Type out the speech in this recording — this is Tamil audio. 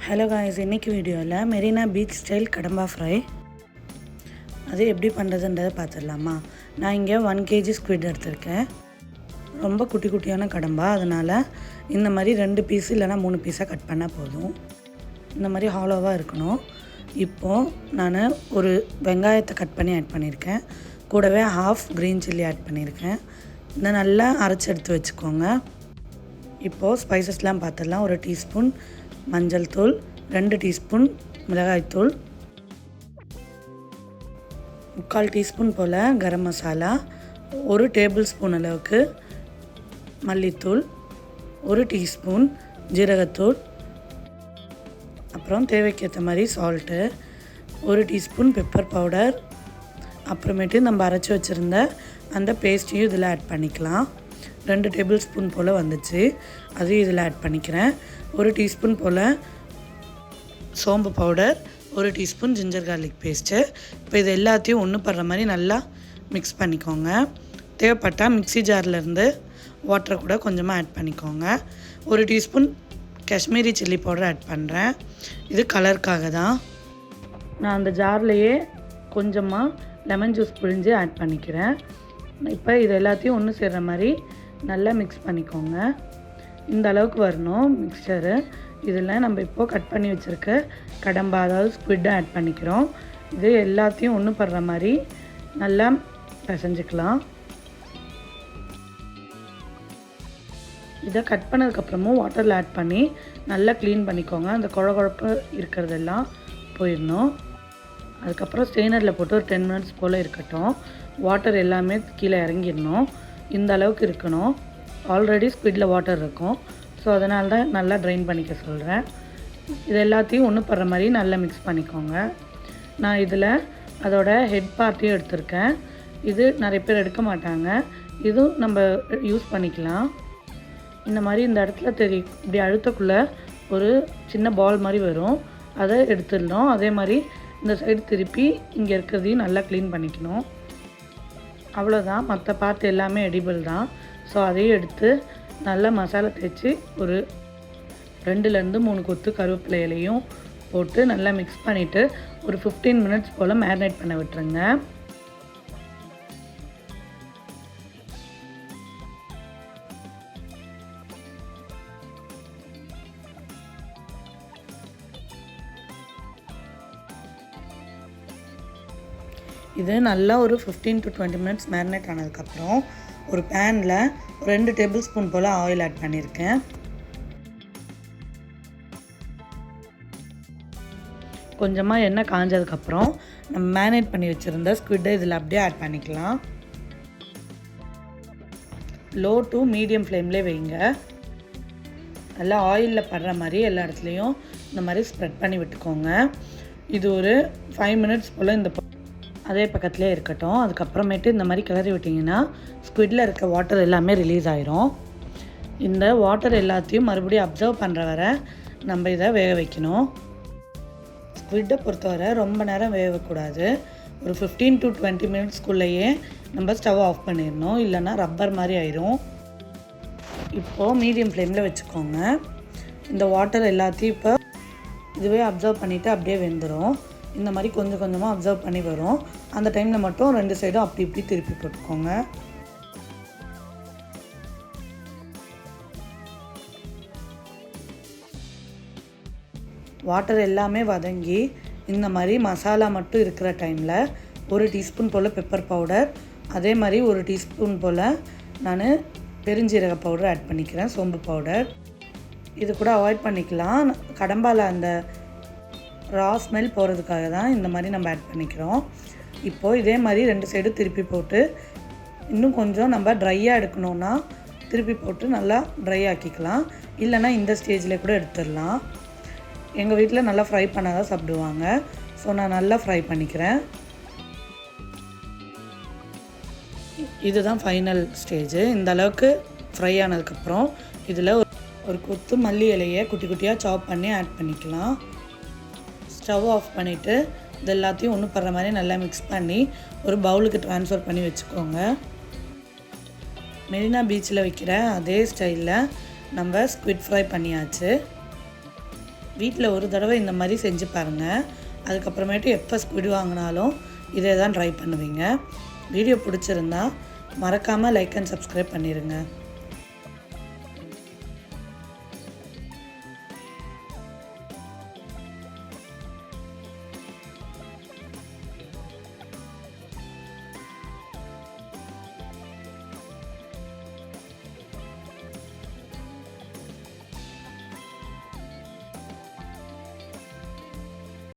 ஹலோ காய்ஸ், இன்றைக்கி வீடியோவில் மெரினா பீச் ஸ்டைல் கடம்பா ஃப்ரை அது எப்படி பண்ணுறதுன்றதை பார்த்துடலாமா. நான் இங்கே 1 kg ஸ்குவிட் எடுத்திருக்கேன். ரொம்ப குட்டி குட்டியான கடம்பா, அதனால் இந்த மாதிரி 2 பீஸு இல்லைனா 3 பீஸாக கட் பண்ணால் போதும். இந்த மாதிரி ஹாலோவாக இருக்கணும். இப்போது நான் ஒரு வெங்காயத்தை கட் பண்ணி ஆட் பண்ணியிருக்கேன். கூடவே ஹாஃப் க்ரீன் சில்லி ஆட் பண்ணியிருக்கேன். இதை நல்லா அரைச்சி எடுத்து வச்சுக்கோங்க. இப்போது ஸ்பைசஸ்லாம் பார்த்துடலாம். 1 டீஸ்பூன் மஞ்சள் தூள், 2 டீஸ்பூன் மிளகாய்த்தூள், 3/4 டீஸ்பூன் போல் கரம் மசாலா, 1 டேபிள் ஸ்பூன் அளவுக்கு மல்லித்தூள், 1 டீஸ்பூன் ஜீரகத்தூள், அப்புறம் தேவைக்கேற்ற மாதிரி சால்ட்டு, 1 டீஸ்பூன் பெப்பர் பவுடர், அப்புறமேட்டு நம்ம அரைச்சி வச்சுருந்த அந்த பேஸ்ட்டையும் இதில் ஆட் பண்ணிக்கலாம். 2 டேபிள் ஸ்பூன் போல் வந்துச்சு, அதையும் இதில் ஆட் பண்ணிக்கிறேன். 1 டீஸ்பூன் போல் சோம்பு powder, 1 teaspoon ginger garlic paste. இப்போ இது எல்லாத்தையும் ஒன்று படுற மாதிரி நல்லா மிக்ஸ் பண்ணிக்கோங்க. தேவைப்பட்டால் மிக்ஸி ஜார்லேருந்து வாட்டரை கூட கொஞ்சமாக ஆட் பண்ணிக்கோங்க. 1 teaspoon Kashmiri chilli powder add பண்ணுறேன். இது கலருக்காக தான். நான் அந்த ஜார்லேயே கொஞ்சமாக லெமன் ஜூஸ் பிழிஞ்சு ஆட் பண்ணிக்கிறேன். இப்போ இது எல்லாத்தையும் ஒன்று சேர்கிற மாதிரி நல்லா மிக்ஸ் பண்ணிக்கோங்க. இந்த அளவுக்கு வரணும் மிக்சரு. இதில் நம்ம இப்போது கட் பண்ணி வச்சுருக்க கடம்பா, அதாவது ஸ்குவிட்டை ஆட் பண்ணிக்கிறோம். இது எல்லாத்தையும் ஒன்று படுற மாதிரி நல்லா பிசைஞ்சிக்கலாம். இதை கட் பண்ணதுக்கப்புறமும் வாட்டரில் ஆட் பண்ணி நல்லா க்ளீன் பண்ணிக்கோங்க. அந்த குழகுழப்பு இருக்கிறதெல்லாம் போயிடணும். அதுக்கப்புறம் ஸ்ட்ரெயினரில் போட்டு ஒரு 10 மினிட்ஸ் போல் இருக்கட்டும். வாட்டர் எல்லாமே கீழே இறங்கிடணும். இந்த அளவுக்கு இருக்கணும். ஆல்ரெடி ஸ்குவிட்டில் வாட்டர் இருக்கும், ஸோ அதனால தான் நல்லா ட்ரைன் பண்ணிக்க சொல்கிறேன். இது எல்லாத்தையும் ஒன்று படுற மாதிரி நல்லா மிக்ஸ் பண்ணிக்கோங்க. நான் இதில் அதோட ஹெட் பார்ட்டையும் எடுத்திருக்கேன். இது நிறைய பேர் எடுக்க மாட்டாங்க, இதுவும் நம்ம யூஸ் பண்ணிக்கலாம். இந்த மாதிரி இந்த இடத்துல இப்படி அழுத்தக்குள்ளே ஒரு சின்ன பால் மாதிரி வரும், அதை எடுத்துடணும். அதே மாதிரி இந்த சைடு திருப்பி இங்கே இருக்கிறதையும் நல்லா க்ளீன் பண்ணிக்கணும். அவ்வளோதான், மற்ற பார்ட் எல்லாமே எடிபிள் தான். ஸோ அதையும் எடுத்து நல்லா மசாலா தேய்ச்சி ஒரு 2லேருந்து 3 கொத்து கருவேப்பிலை இலையும் போட்டு நல்லா மிக்ஸ் பண்ணிவிட்டு ஒரு 15 மினிட்ஸ் போல் மேரினேட் பண்ண விட்டுருங்க. இது நல்லா ஒரு 15 to 20 மினிட்ஸ் மேரினேட் ஆனதுக்கப்புறம் ஒரு பேனில் 2 டேபிள் ஸ்பூன் போல் ஆயில் ஆட் பண்ணியிருக்கேன். கொஞ்சமாக எண்ணெய் காஞ்சதுக்கப்புறம் நம்ம மேரினேட் பண்ணி வச்சுருந்த ஸ்குவிட்டை இதில் அப்படியே ஆட் பண்ணிக்கலாம். லோ டு மீடியம் ஃப்ளேம்லேயே வைங்க. நல்லா ஆயிலில் படுற மாதிரி எல்லா இடத்துலையும் இந்த மாதிரி ஸ்ப்ரெட் பண்ணி விட்டுக்கோங்க. இது ஒரு 5 மினிட்ஸ் போல் இந்த அதே பக்கத்துலேயே இருக்கட்டும். அதுக்கப்புறமேட்டு இந்த மாதிரி கிளறி விட்டிங்கன்னா ஸ்குவிட்டில் இருக்க வாட்டர் எல்லாமே ரிலீஸ் ஆயிரும். இந்த வாட்டர் எல்லாத்தையும் மறுபடியும் அப்சர்வ் பண்ணுற வரை நம்ம இதை வேக வைக்கணும். ஸ்குவிட்டை பொறுத்தவரை ரொம்ப நேரம் வேகக்கூடாது. ஒரு 15 to 20 மினிட்ஸ்க்குள்ளேயே நம்ம ஸ்டவ் ஆஃப் பண்ணிடணும், இல்லைன்னா ரப்பர் மாதிரி ஆயிரும். இப்போது மீடியம் ஃப்ளேமில் வச்சுக்கோங்க. இந்த வாட்டர் எல்லாத்தையும் இப்போ இதுவே அப்சர்வ் பண்ணிவிட்டு அப்படியே வெந்துடும். இந்த மாதிரி கொஞ்சம் கொஞ்சமாக அப்சர்வ் பண்ணி வரும். அந்த டைமில் மட்டும் 2 சைடும் அப்படி இப்படி திருப்பி போட்டுக்கோங்க. வாட்டர் எல்லாமே வதங்கி இந்த மாதிரி மசாலா மட்டும் இருக்கிற டைமில் 1 டீஸ்பூன் போல் பெப்பர் பவுடர், அதே மாதிரி 1 டீஸ்பூன் போல் நான் பெருஞ்சீரக பவுடர் ஆட் பண்ணிக்கிறேன், சோம்பு பவுடர். இது கூட அவாய்ட் பண்ணிக்கலாம். கடம்பால் அந்த ரா ஸ்மெல் போகிறதுக்காக தான் இந்த மாதிரி நம்ம ஆட் பண்ணிக்கிறோம். இப்போது இதே மாதிரி 2 சைடு திருப்பி போட்டு இன்னும் கொஞ்சம் நம்ம ட்ரையாக எடுக்கணுன்னா திருப்பி போட்டு நல்லா ட்ரை ஆக்கிக்கலாம். இல்லைனா இந்த ஸ்டேஜில் கூட எடுத்துடலாம். எங்கள் வீட்டில் நல்லா ஃப்ரை பண்ணால் தான் சாப்பிடுவாங்க, ஸோ நான் நல்லா ஃப்ரை பண்ணிக்கிறேன். இதுதான் ஃபைனல் ஸ்டேஜு. இந்த அளவுக்கு ஃப்ரை ஆனதுக்கப்புறம் இதில் ஒரு கொத்து மல்லி இலையை குட்டி குட்டியாக சாப் பண்ணி ஆட் பண்ணிக்கலாம். ஸ்டவ் ஆஃப் பண்ணிவிட்டு இது எல்லாத்தையும் ஒன்று படுற மாதிரி நல்லா மிக்ஸ் பண்ணி ஒரு பவுலுக்கு ட்ரான்ஸ்ஃபர் பண்ணி வச்சுக்கோங்க. மெரினா பீச்சில் வைக்கிற அதே ஸ்டைலில் நம்ம ஸ்குவிட் ஃப்ரை பண்ணியாச்சு. வீட்டில் ஒரு தடவை இந்த மாதிரி செஞ்சு பாருங்கள். அதுக்கப்புறமேட்டு எப்போ ஸ்குவிட் வாங்கினாலும் இதே தான் ட்ரை பண்ணுவீங்க. வீடியோ பிடிச்சிருந்தா மறக்காமல் லைக் அண்ட் சப்ஸ்கிரைப் பண்ணிடுங்க.